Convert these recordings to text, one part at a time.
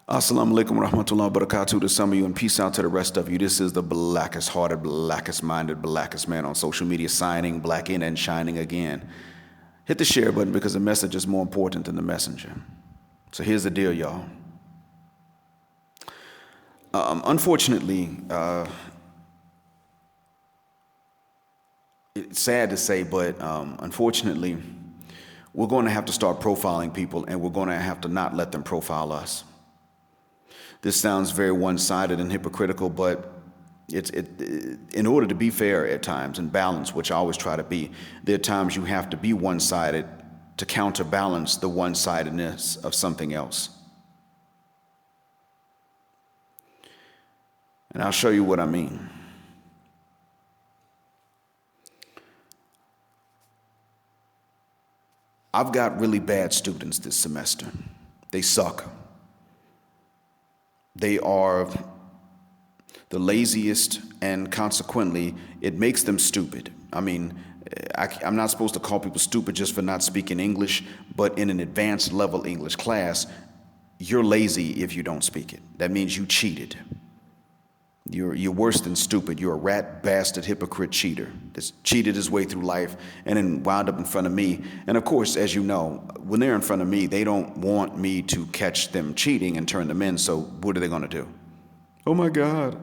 Assalamu alaikum wa rahmatullahi wa barakatuh to some of you, and peace out to the rest of you. This is the blackest hearted, blackest minded, blackest man on social media, signing black in and shining again. Hit the share button because the message is more important than the messenger. So here's the deal, y'all. Unfortunately, it's sad to say, but unfortunately, we're going to have to start profiling people, and we're going to have to not let them profile us. This sounds very one-sided and hypocritical, but in order to be fair at times and balanced, which I always try to be, there are times you have to be one-sided to counterbalance the one-sidedness of something else. And I'll show you what I mean. I've got really bad students this semester. They suck. They are the laziest, and consequently, it makes them stupid. I mean, I'm not supposed to call people stupid just for not speaking English, but in an advanced level English class, you're lazy if you don't speak it. That means you cheated. You're worse than stupid. You're a rat, bastard, hypocrite, cheater that's cheated his way through life and then wound up in front of me. And of course, as you know, when they're in front of me, they don't want me to catch them cheating and turn them in. So what are they going to do? Oh my God.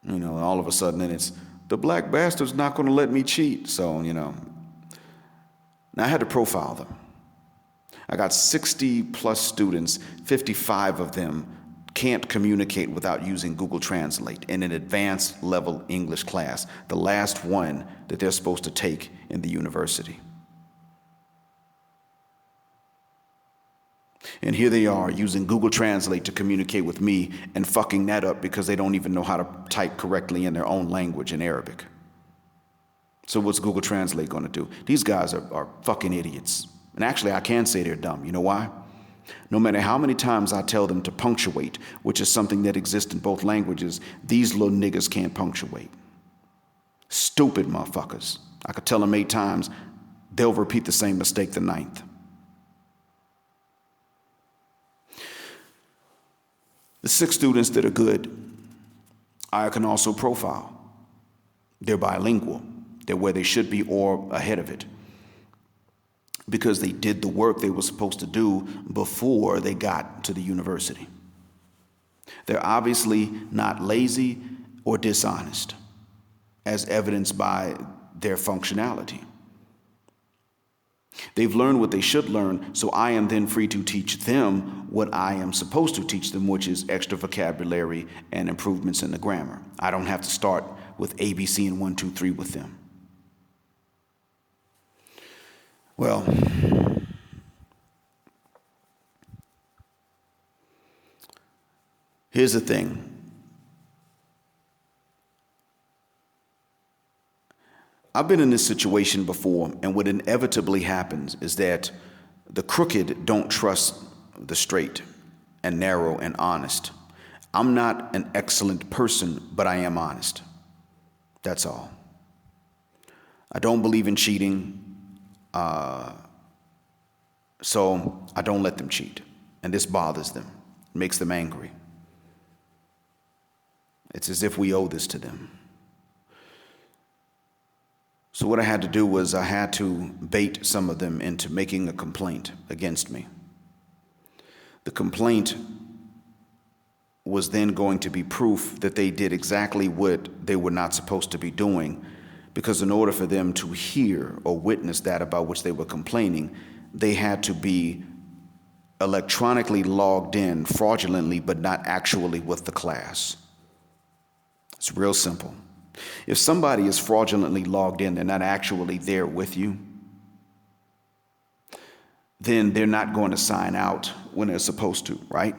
You know, all of a sudden then it's, the black bastard's not going to let me cheat. So, now I had to profile them. I got 60 plus students, 55 of them can't communicate without using Google Translate in an advanced level English class, the last one that they're supposed to take in the university. And here they are using Google Translate to communicate with me and fucking that up because they don't even know how to type correctly in their own language in Arabic. So what's Google Translate going to do? These guys are fucking idiots. And actually, I can say they're dumb. You know why? No matter how many times I tell them to punctuate, which is something that exists in both languages, these little niggas can't punctuate. Stupid motherfuckers. I could tell them 8 times, they'll repeat the same mistake the 9th. The 6 students that are good, I can also profile. They're bilingual. They're where they should be or ahead of it, because they did the work they were supposed to do before they got to the university. They're obviously not lazy or dishonest, as evidenced by their functionality. They've learned what they should learn, so I am then free to teach them what I am supposed to teach them, which is extra vocabulary and improvements in the grammar. I don't have to start with ABC and 1, 2, 3 with them. Well, here's the thing. I've been in this situation before, and what inevitably happens is that the crooked don't trust the straight and narrow and honest. I'm not an excellent person, but I am honest. That's all. I don't believe in cheating. So I don't let them cheat. And this bothers them, makes them angry. It's as if we owe this to them. So what I had to do was I had to bait some of them into making a complaint against me. The complaint was then going to be proof that they did exactly what they were not supposed to be doing, because in order for them to hear or witness that about which they were complaining, they had to be electronically logged in fraudulently, but not actually with the class. It's real simple. If somebody is fraudulently logged in, they're not actually there with you, then they're not going to sign out when they're supposed to, right?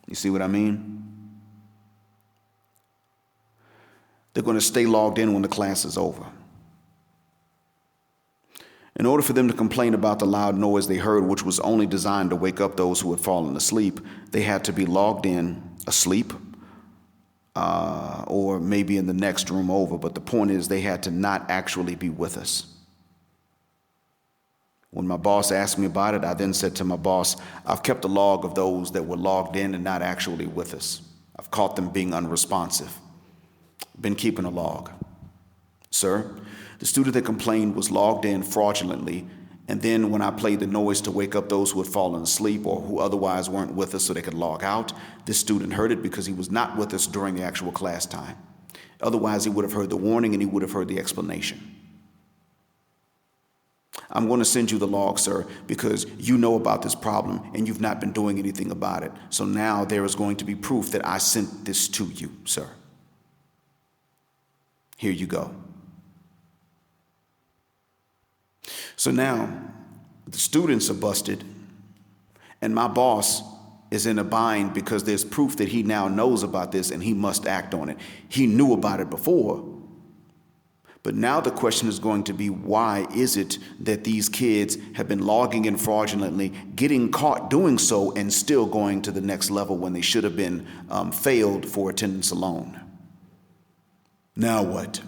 You see what I mean? They're going to stay logged in when the class is over. In order for them to complain about the loud noise they heard, which was only designed to wake up those who had fallen asleep, they had to be logged in asleep, or maybe in the next room over. But the point is, they had to not actually be with us. When my boss asked me about it, I then said to my boss, I've kept a log of those that were logged in and not actually with us. I've caught them being unresponsive. Been keeping a log. Sir, the student that complained was logged in fraudulently, and then when I played the noise to wake up those who had fallen asleep or who otherwise weren't with us so they could log out, this student heard it because he was not with us during the actual class time. Otherwise, he would have heard the warning and he would have heard the explanation. I'm going to send you the log, sir, because you know about this problem and you've not been doing anything about it. So now there is going to be proof that I sent this to you, sir. Here you go. So now the students are busted and my boss is in a bind because there's proof that he now knows about this and he must act on it. He knew about it before. But now the question is going to be, why is it that these kids have been logging in fraudulently, getting caught doing so, and still going to the next level when they should have been failed for attendance alone? Now what?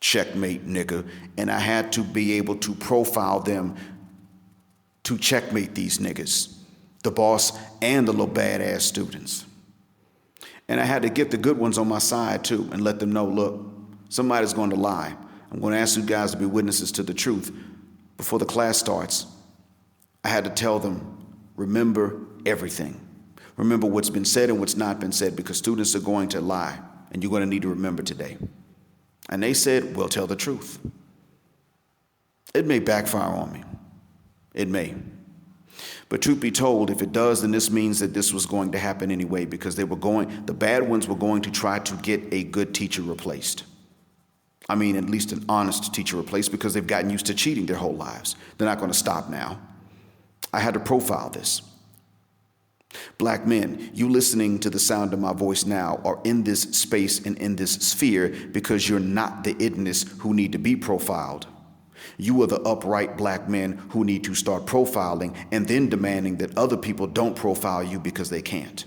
Checkmate, nigga. And I had to be able to profile them to checkmate these niggas, the boss and the little badass students. And I had to get the good ones on my side too and let them know, look, somebody's going to lie. I'm going to ask you guys to be witnesses to the truth. Before the class starts, I had to tell them, remember everything. Remember what's been said and what's not been said, because students are going to lie, and you're going to need to remember today. And they said, we'll tell the truth. It may backfire on me. It may. But truth be told, if it does, then this means that this was going to happen anyway, because the bad ones were going to try to get a good teacher replaced. I mean, at least an honest teacher replaced, because they've gotten used to cheating their whole lives. They're not going to stop now. I had to profile this. Black men, you listening to the sound of my voice now are in this space and in this sphere because you're not the idiots who need to be profiled. You are the upright black men who need to start profiling and then demanding that other people don't profile you because they can't.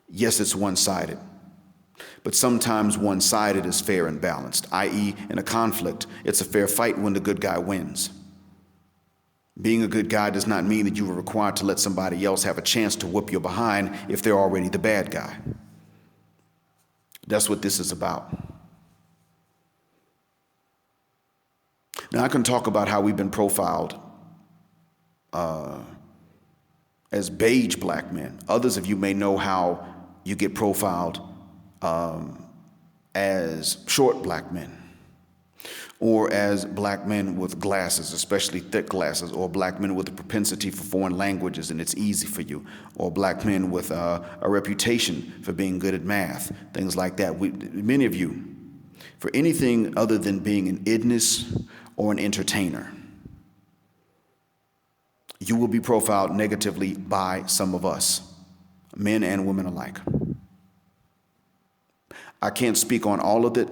Yes, it's one-sided. But sometimes one-sided is fair and balanced, i.e., in a conflict, it's a fair fight when the good guy wins. Being a good guy does not mean that you are required to let somebody else have a chance to whoop your behind if they're already the bad guy. That's what this is about. Now, I can talk about how we've been profiled as beige black men. Others of you may know how you get profiled as short black men, or as black men with glasses, especially thick glasses, or black men with a propensity for foreign languages and it's easy for you, or black men with a reputation for being good at math, things like that. Many of you, for anything other than being an idness or an entertainer, you will be profiled negatively by some of us, men and women alike. I can't speak on all of it,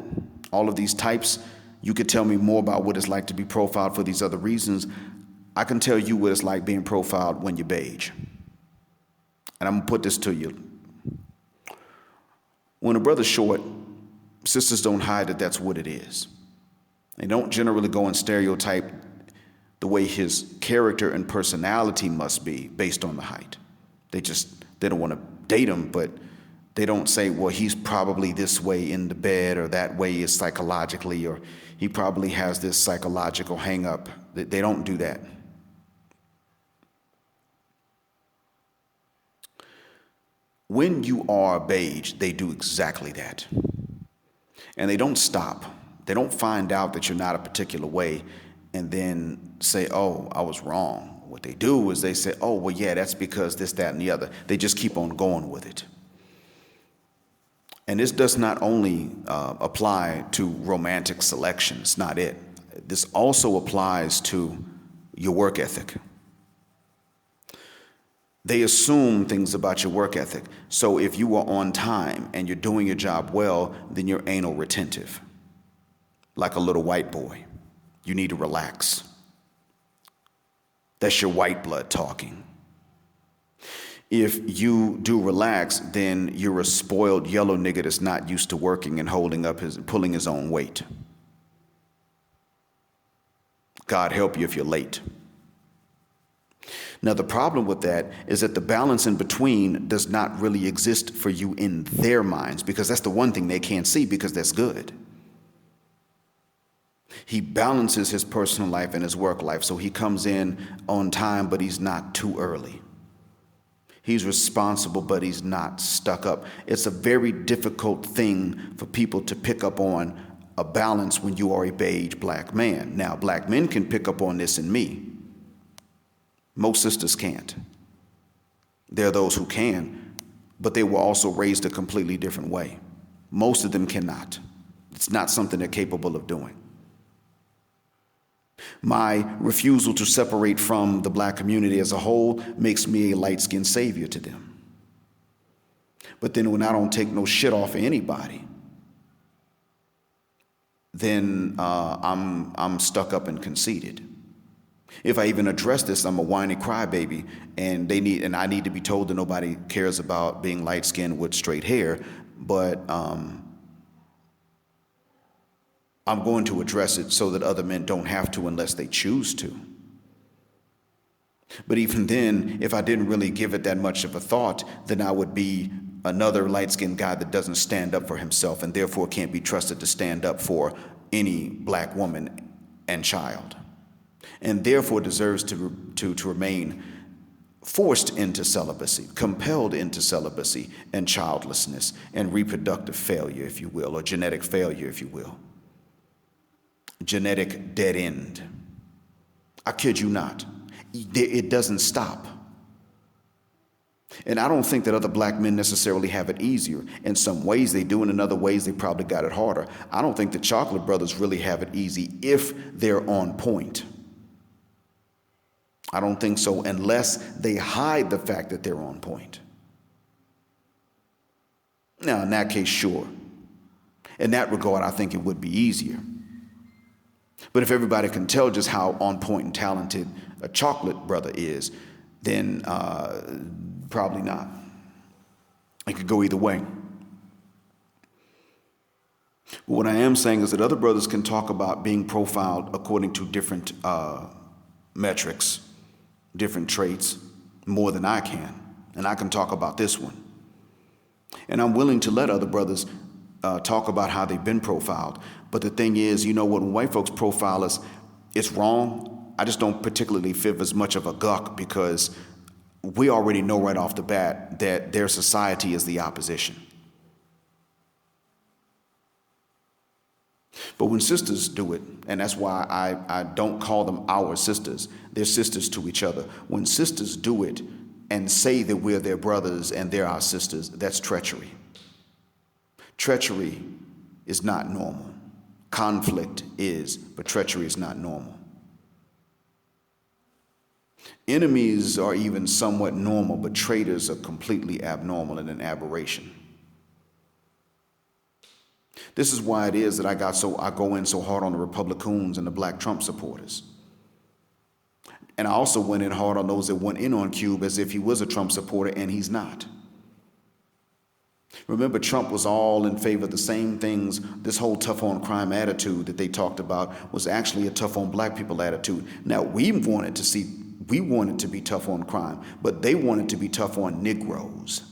all of these types. You could tell me more about what it's like to be profiled for these other reasons. I can tell you what it's like being profiled when you're beige. And I'm going to put this to you. When a brother's short, sisters don't hide that that's what it is. They don't generally go and stereotype the way his character and personality must be based on the height. They don't want to date him, but they don't say, well, he's probably this way in the bed, or that way is psychologically, or he probably has this psychological hang up. They don't do that. When you are beige, they do exactly that. And they don't stop. They don't find out that you're not a particular way and then say, oh, I was wrong. What they do is they say, oh, well, yeah, that's because this, that, and the other. They just keep on going with it. And this does not only apply to romantic selection. It's not it. This also applies to your work ethic. They assume things about your work ethic. So if you are on time and you're doing your job well, then you're anal retentive. Like a little white boy. You need to relax. That's your white blood talking. If you do relax, then you're a spoiled yellow nigga that's not used to working and pulling his own weight. God help you if you're late. Now, the problem with that is that the balance in between does not really exist for you in their minds, because that's the one thing they can't see, because that's good. He balances his personal life and his work life, so he comes in on time, but he's not too early. He's responsible, but he's not stuck up. It's a very difficult thing for people to pick up on a balance when you are a beige black man. Now, black men can pick up on this in me. Most sisters can't. There are those who can, but they were also raised a completely different way. Most of them cannot. It's not something they're capable of doing. My refusal to separate from the black community as a whole makes me a light-skinned savior to them. But then when I don't take no shit off of anybody, then I'm stuck up and conceited. If I even address this, I'm a whiny crybaby, and I need to be told that nobody cares about being light-skinned with straight hair. But I'm going to address it so that other men don't have to unless they choose to. But even then, if I didn't really give it that much of a thought, then I would be another light-skinned guy that doesn't stand up for himself and therefore can't be trusted to stand up for any black woman and child, and therefore deserves to remain forced into celibacy, compelled into celibacy and childlessness and reproductive failure, if you will, or genetic failure, if you will. Genetic dead end. I kid you not. It doesn't stop. And I don't think that other black men necessarily have it easier. In some ways they do, and in other ways they probably got it harder. I don't think the chocolate brothers really have it easy if they're on point. I don't think so, unless they hide the fact that they're on point. Now, in that case, sure. In that regard, I think it would be easier. But if everybody can tell just how on point and talented a chocolate brother is, then probably not. It could go either way. But what I am saying is that other brothers can talk about being profiled according to different metrics, different traits, more than I can. And I can talk about this one. And I'm willing to let other brothers talk about how they've been profiled. But the thing is, you know what, when white folks profile us, it's wrong. I just don't particularly feel as much of a guck, because we already know right off the bat that their society is the opposition. But when sisters do it, and that's why I don't call them our sisters, they're sisters to each other. When sisters do it and say that we're their brothers and they're our sisters, that's treachery. Treachery is not normal. Conflict is, but treachery is not normal. Enemies are even somewhat normal, but traitors are completely abnormal and an aberration. This is why it is that I go in so hard on the Republicans and the black Trump supporters. And I also went in hard on those that went in on Cube as if he was a Trump supporter, and he's not. Remember, Trump was all in favor of the same things. This whole tough on crime attitude that they talked about was actually a tough on black people attitude. Now, we wanted to be tough on crime, but they wanted to be tough on Negroes.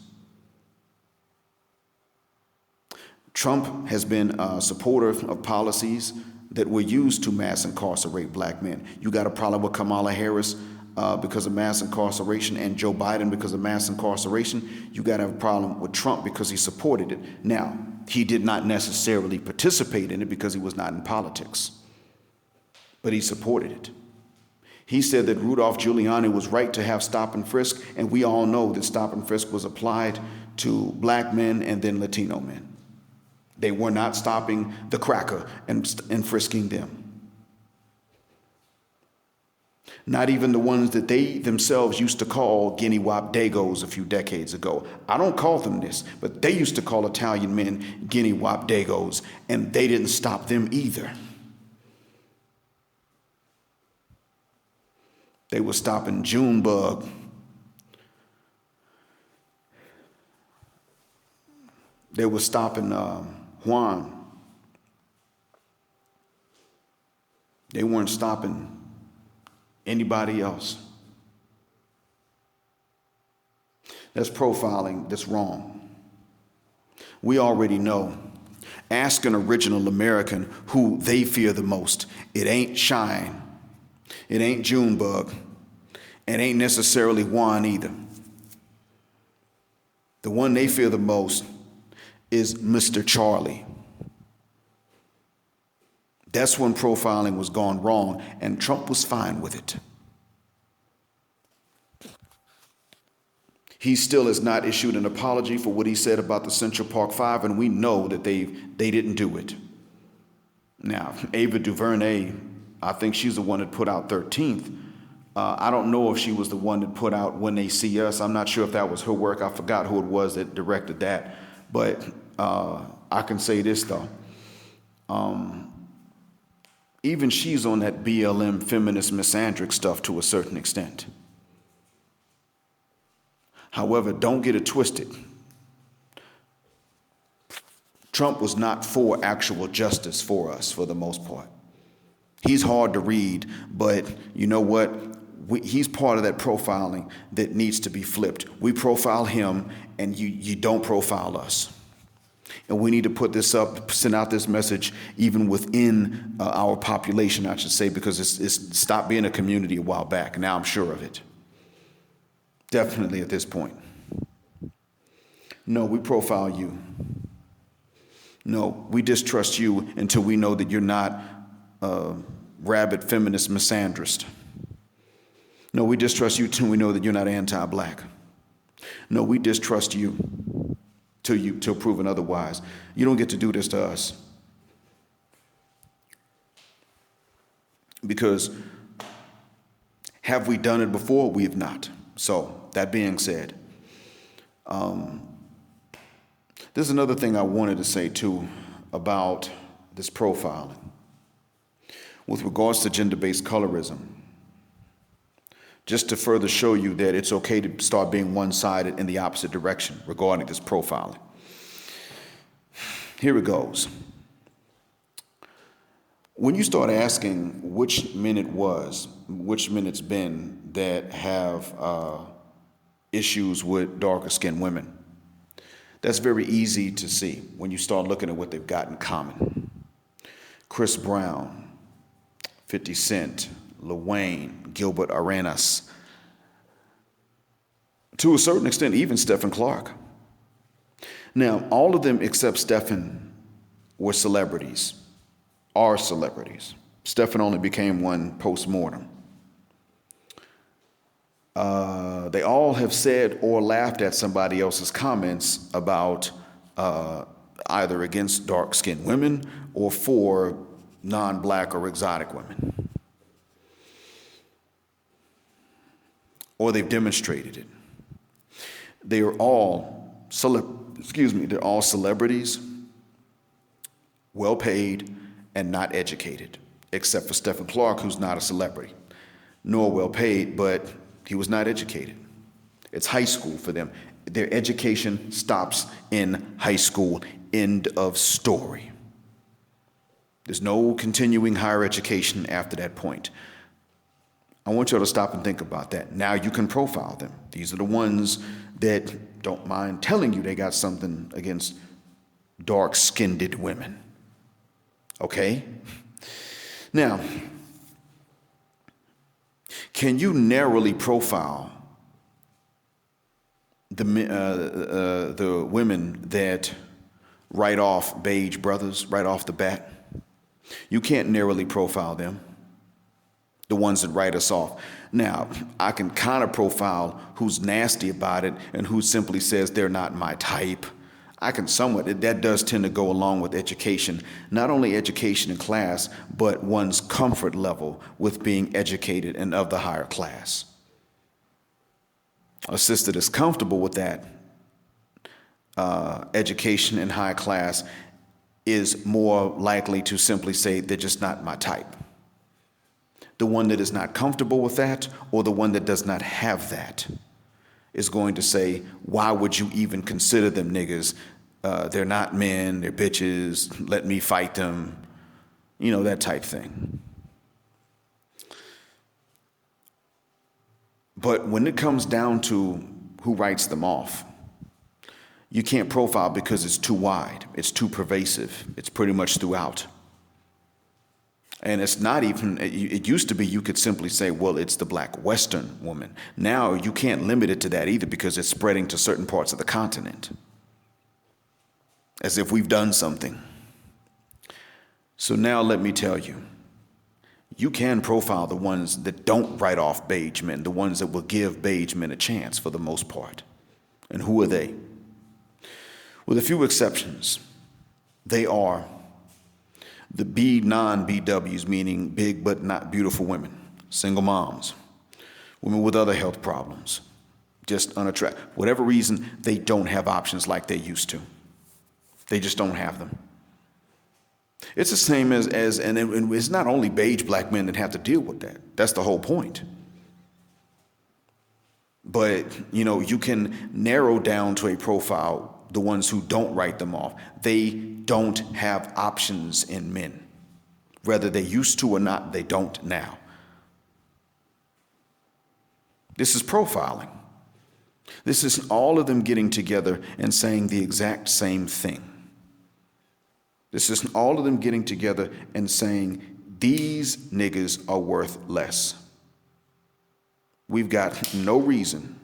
Trump has been a supporter of policies that were used to mass incarcerate black men. You got a problem with Kamala Harris because of mass incarceration, and Joe Biden because of mass incarceration. You got to have a problem with Trump because he supported it. Now, he did not necessarily participate in it because he was not in politics, but he supported it. He said that Rudolph Giuliani was right to have stop and frisk, and we all know that stop and frisk was applied to black men and then Latino men. They were not stopping the cracker and frisking them. Not even the ones that they themselves used to call guinea wop dagos a few decades ago. I don't call them this, but they used to call Italian men guinea wop dagos, and they didn't stop them either. They were stopping Junebug. They were stopping Juan. They weren't stopping Anybody else? That's profiling that's wrong. We already know. Ask an original American who they fear the most. It ain't Shine. It ain't Junebug. It ain't necessarily Juan either. The one they fear the most is Mr. Charlie. That's when profiling was gone wrong, and Trump was fine with it. He still has not issued an apology for what he said about the Central Park Five, and we know that they didn't do it. Now, Ava DuVernay, I think she's the one that put out 13th. I don't know if she was the one that put out When They See Us. I'm not sure if that was her work. I forgot who it was that directed that. But I can say this, though. Even she's on that BLM feminist misandric stuff to a certain extent. However, don't get it twisted. Trump was not for actual justice for us for the most part. He's hard to read, but you know what? He's part of that profiling that needs to be flipped. We profile him, and you don't profile us. And we need to put this up, send out this message even within our population, I should say, because it's stopped being a community a while back. Now I'm sure of it. Definitely at this point. No, we profile you. No, we distrust you until we know that you're not a rabid feminist misandrist. No, we distrust you till we know that you're not anti-black. No, we distrust you till proven otherwise. You don't get to do this to us. Because have we done it before? We have not. So that being said, there's another thing I wanted to say too about this profiling. With regards to gender-based colorism, just to further show you that it's okay to start being one-sided in the opposite direction regarding this profiling. Here it goes. When you start asking which men it's been that have issues with darker skinned women, that's very easy to see when you start looking at what they've got in common. Chris Brown, 50 Cent, Lil Wayne, Gilbert Arenas, to a certain extent, even Stephen Clark. Now, all of them except Stephen were celebrities, are celebrities. Stephen only became one post-mortem. They all have said or laughed at somebody else's comments about either against dark-skinned women or for non-black or exotic women. Or they've demonstrated it. They are all they're all celebrities, well paid, and not educated, except for Stephen Clark, who's not a celebrity, nor well paid, but he was not educated. It's high school for them. Their education stops in high school. End of story. There's no continuing higher education after that point. I want you all to stop and think about that. Now you can profile them. These are the ones that don't mind telling you they got something against dark-skinned women. Okay? Now, can you narrowly profile the women that write off beige brothers right off the bat? You can't narrowly profile them, the ones that write us off. Now, I can kind of profile who's nasty about it and who simply says they're not my type. I can somewhat, that does tend to go along with education, not only education in class, but one's comfort level with being educated and of the higher class. A sister that's comfortable with that education in high class is more likely to simply say they're just not my type. The one that is not comfortable with that, or the one that does not have that, is going to say, why would you even consider them niggas? They're not men, they're bitches, let me fight them, that type thing. But when it comes down to who writes them off, you can't profile because it's too wide. It's too pervasive. It's pretty much throughout. And it's not even, it used to be you could simply say, well, it's the black Western woman. Now you can't limit it to that either because it's spreading to certain parts of the continent. As if we've done something. So now let me tell you, you can profile the ones that don't write off beige men, the ones that will give beige men a chance for the most part. And who are they? With a few exceptions, they are the non-BWs, meaning big but not beautiful women, single moms, women with other health problems, just unattractive. Whatever reason, they don't have options like they used to. They just don't have them. It's the same and it's not only beige black men that have to deal with that. That's the whole point. But, you can narrow down to a profile the ones who don't write them off. They don't have options in men. Whether they used to or not, they don't now. This is profiling. This is all of them getting together and saying the exact same thing. This is all of them getting together and saying, these niggas are worth less. We've got no reason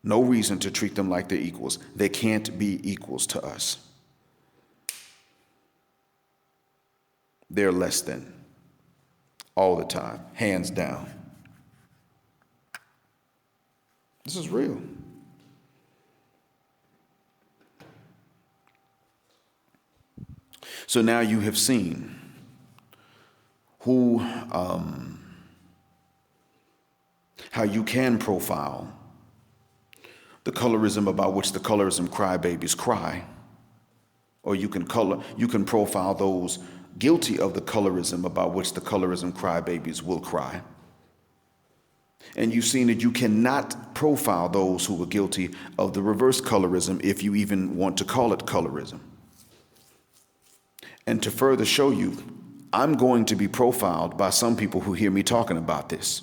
to treat them like they're equals. They can't be equals to us. They're less than. All the time. Hands down. This is real. So now you have seen how you can profile the colorism about which the colorism crybabies cry, or you can profile those guilty of the colorism about which the colorism crybabies will cry. And you've seen that you cannot profile those who were guilty of the reverse colorism, if you even want to call it colorism. And to further show you, I'm going to be profiled by some people who hear me talking about this.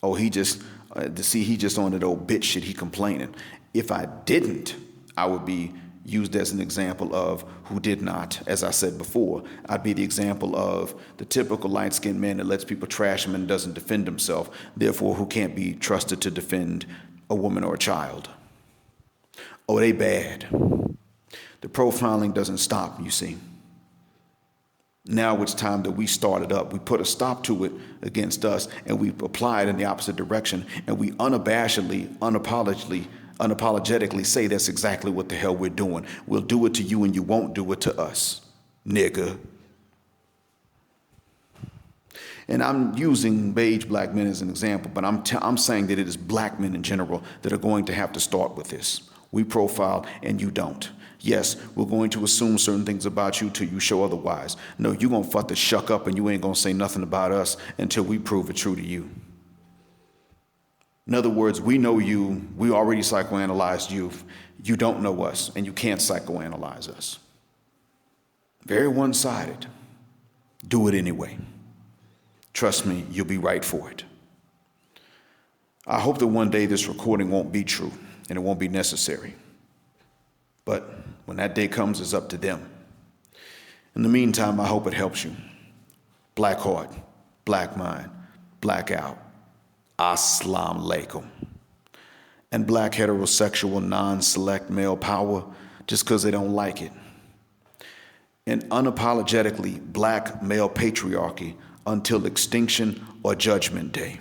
Oh, he just on that old bitch shit, he complaining. If I didn't, I would be used as an example of who did not. As I said before, I'd be the example of the typical light-skinned man that lets people trash him and doesn't defend himself, therefore who can't be trusted to defend a woman or a child. Oh, they bad. The profiling doesn't stop, you see. Now it's time that we start it up. We put a stop to it against us, and we apply it in the opposite direction, and we unapologetically say that's exactly what the hell we're doing. We'll do it to you and you won't do it to us, nigga. And I'm using beige black men as an example, but I'm saying that it is black men in general that are going to have to start with this. We profile and you don't. Yes, we're going to assume certain things about you till you show otherwise. No, you're going to fuck the shuck up and you ain't going to say nothing about us until we prove it true to you. In other words, we know you, we already psychoanalyzed you. You don't know us and you can't psychoanalyze us. Very one-sided. Do it anyway. Trust me, you'll be right for it. I hope that one day this recording won't be true and it won't be necessary. But when that day comes, it's up to them. In the meantime, I hope it helps you. Black heart, black mind, blackout, assalamu alaikum. And black heterosexual non-select male power just because they don't like it. And unapologetically black male patriarchy until extinction or judgment day.